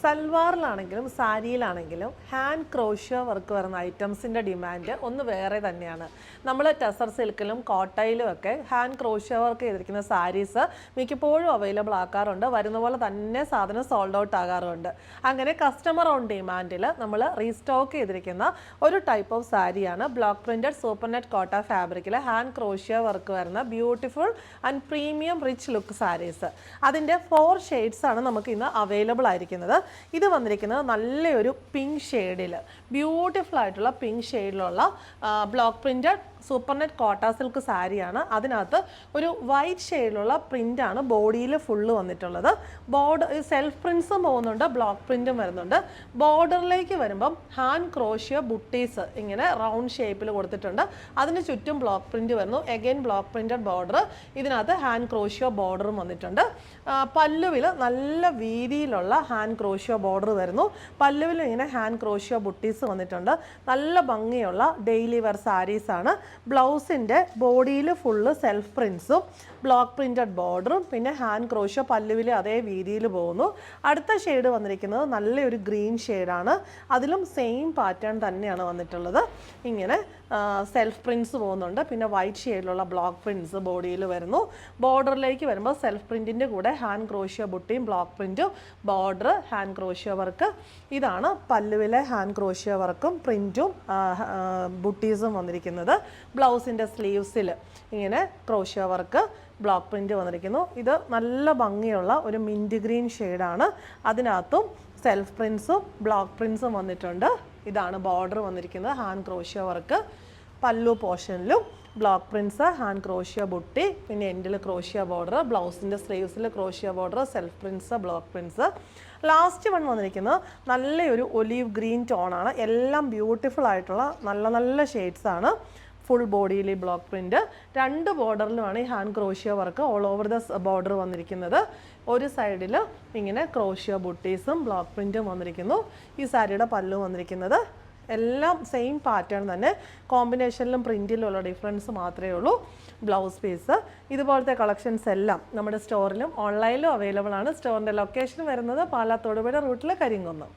സൽവാറിലാണെങ്കിലും സാരിയിലാണെങ്കിലും hand crochet work വരുന്ന ഐറ്റംസിൻ്റെ demand ഒന്ന് വേറെ തന്നെയാണ്. നമ്മൾ ടെസർ സിൽക്കിലും കോട്ടയിലും ഒക്കെ ഹാൻഡ് ക്രോഷ്യോ വർക്ക് ചെയ്തിരിക്കുന്ന സാരീസ് മിക്കപ്പോഴും അവൈലബിൾ ആക്കാറുണ്ട്. വരുന്ന പോലെ തന്നെ സാധനം സോൾഡ് ഔട്ട് ആകാറുണ്ട്. അങ്ങനെ കസ്റ്റമർ ഓൺ ഡിമാൻഡിൽ നമ്മൾ റീസ്റ്റോക്ക് ചെയ്തിരിക്കുന്ന ഒരു ടൈപ്പ് ഓഫ് സാരിയാണ് block printed super net Kota ഫാബ്രിക്കിൽ ഹാൻഡ് ക്രോഷ്യോ വർക്ക് വരുന്ന beautiful and premium rich look saris. അതിൻ്റെ 4 ഷെയ്ഡ്സ് ആണ് നമുക്ക് ഇന്ന് അവൈലബിൾ ആയിരിക്കുന്നത്. ഇത് വന്നിരിക്കുന്നത് നല്ലൊരു പിങ്ക് ഷെയ്ഡിൽ, ബ്യൂട്ടിഫുൾ ആയിട്ടുള്ള പിങ്ക് ഷെയ്ഡിലുള്ള block printed super net Kota silk സാരിയാണ്. അതിനകത്ത് ഒരു വൈറ്റ് ഷെയ്ഡിലുള്ള പ്രിൻ്റാണ് ബോഡിയിൽ ഫുള്ള് വന്നിട്ടുള്ളത്. ബോർഡർ സെൽഫ് പ്രിൻസും പോകുന്നുണ്ട്, ബ്ലോക്ക് പ്രിൻറ്റും വരുന്നുണ്ട്. ബോർഡറിലേക്ക് വരുമ്പം ഹാൻഡ് ക്രോഷ്യോ ബുട്ടീസ് ഇങ്ങനെ റൗണ്ട് ഷേപ്പിൽ കൊടുത്തിട്ടുണ്ട്. അതിന് ചുറ്റും ബ്ലോക്ക് പ്രിൻറ്റ് വരുന്നു. എഗെയിൻ ബ്ലോക്ക് പ്രിൻറ്റഡ് ബോർഡർ, ഇതിനകത്ത് ഹാൻഡ് ക്രോഷ്യോ ബോർഡറും വന്നിട്ടുണ്ട്. പല്ലുവിൽ നല്ല വീതിയിലുള്ള ഹാൻഡ് ക്രോഷ്യോ ബോർഡർ വരുന്നു. പല്ലുവിൽ ഇങ്ങനെ ഹാൻഡ് ക്രോഷ്യോ ബുട്ടീസ് വന്നിട്ടുണ്ട്. നല്ല ഭംഗിയുള്ള ഡെയിലി വെയർ സാരീസാണ്. ബ്ലൗസിൻ്റെ ബോഡിയിൽ ഫുള്ള് സെൽഫ് പ്രിൻസും ബ്ലോക്ക് പ്രിൻറ്റഡ് ബോർഡറും പിന്നെ ഹാൻഡ് ക്രോഷ്യോ പല്ലുവിൽ അതേ വീതിയിൽ പോകുന്നു. അടുത്ത ഷെയ്ഡ് വന്നിരിക്കുന്നത് നല്ലൊരു ഗ്രീൻ ഷെയ്ഡാണ്. അതിലും സെയിം പാറ്റേൺ തന്നെയാണ് വന്നിട്ടുള്ളത്. ഇങ്ങനെ സെൽഫ് പ്രിൻസ് പോകുന്നുണ്ട്. പിന്നെ വൈറ്റ് ഷെയ്ഡിലുള്ള ബ്ലോക്ക് പ്രിൻസ് ബോഡിയിൽ വരുന്നു. ബോർഡറിലേക്ക് വരുമ്പോൾ സെൽഫ് പ്രിൻറ്റിൻ്റെ കൂടെ ഹാൻഡ് ക്രോഷ്യോ ബുട്ടിയും ബ്ലോക്ക് പ്രിൻറ്റും ബോർഡർ ഹാൻഡ് ക്രോഷ്യോ വർക്ക്. ഇതാണ് പല്ലുവിലെ ഹാൻഡ് ക്രോഷ്യോ വർക്കും പ്രിൻറ്റും ബുട്ടീസും വന്നിരിക്കുന്നത്. ബ്ലൗസിൻ്റെ സ്ലീവ്സിൽ ഇങ്ങനെ ക്രോഷ്യോ വർക്ക് ബ്ലോക്ക് പ്രിൻറ്റ് വന്നിരിക്കുന്നു. ഇത് നല്ല ഭംഗിയുള്ള ഒരു മിൻറ്റ് ഗ്രീൻ ഷെയ്ഡാണ്. അതിനകത്തും സെൽഫ് പ്രിൻസും ബ്ലോക്ക് പ്രിൻസും വന്നിട്ടുണ്ട്. ഇതാണ് ബോർഡർ വന്നിരിക്കുന്നത്, ഹാൻഡ് ക്രോഷ്യോ വർക്ക്. പല്ലു പോർഷനിലും block prints, hand crochet booti, പിന്നെ എൻഡിൽ ക്രോഷ്യോ ബോർഡർ, ബ്ലൗസിൻ്റെ സ്ലീവ്സിൽ crochet border, self prints, block prints. Last one വന്നിരിക്കുന്നത് നല്ലൊരു ഒലീവ് ഗ്രീൻ ടോണാണ്. എല്ലാം ബ്യൂട്ടിഫുൾ ആയിട്ടുള്ള നല്ല നല്ല ഷെയ്ഡ്സാണ്. ഫുൾ ബോഡിയിൽ ഈ ബ്ലോക്ക് പ്രിൻറ്റ്. 2 ബോർഡറിലുമാണ് ഈ hand crochet work all over the border വന്നിരിക്കുന്നത്. ഒരു സൈഡിൽ ഇങ്ങനെ ക്രോഷ്യോ ബുട്ടീസും ബ്ലോക്ക് പ്രിൻറ്റും വന്നിരിക്കുന്നു. ഈ സാരിയുടെ പല്ലു വന്നിരിക്കുന്നത് എല്ലാം സെയിം പാറ്റേൺ തന്നെ, കോമ്പിനേഷനിലും പ്രിൻറ്റിലുള്ള ഡിഫറൻസ് മാത്രമേ ഉള്ളൂ. Blouse piece. ഇതുപോലത്തെ കളക്ഷൻസ് എല്ലാം നമ്മുടെ സ്റ്റോറിലും ഓൺലൈനിലും അവൈലബിൾ ആണ്. സ്റ്റോറിൻ്റെ ലൊക്കേഷൻ വരുന്നത് പാലാ തൊടുപുഴ റൂട്ടിലെ കരിങ്കുന്നം.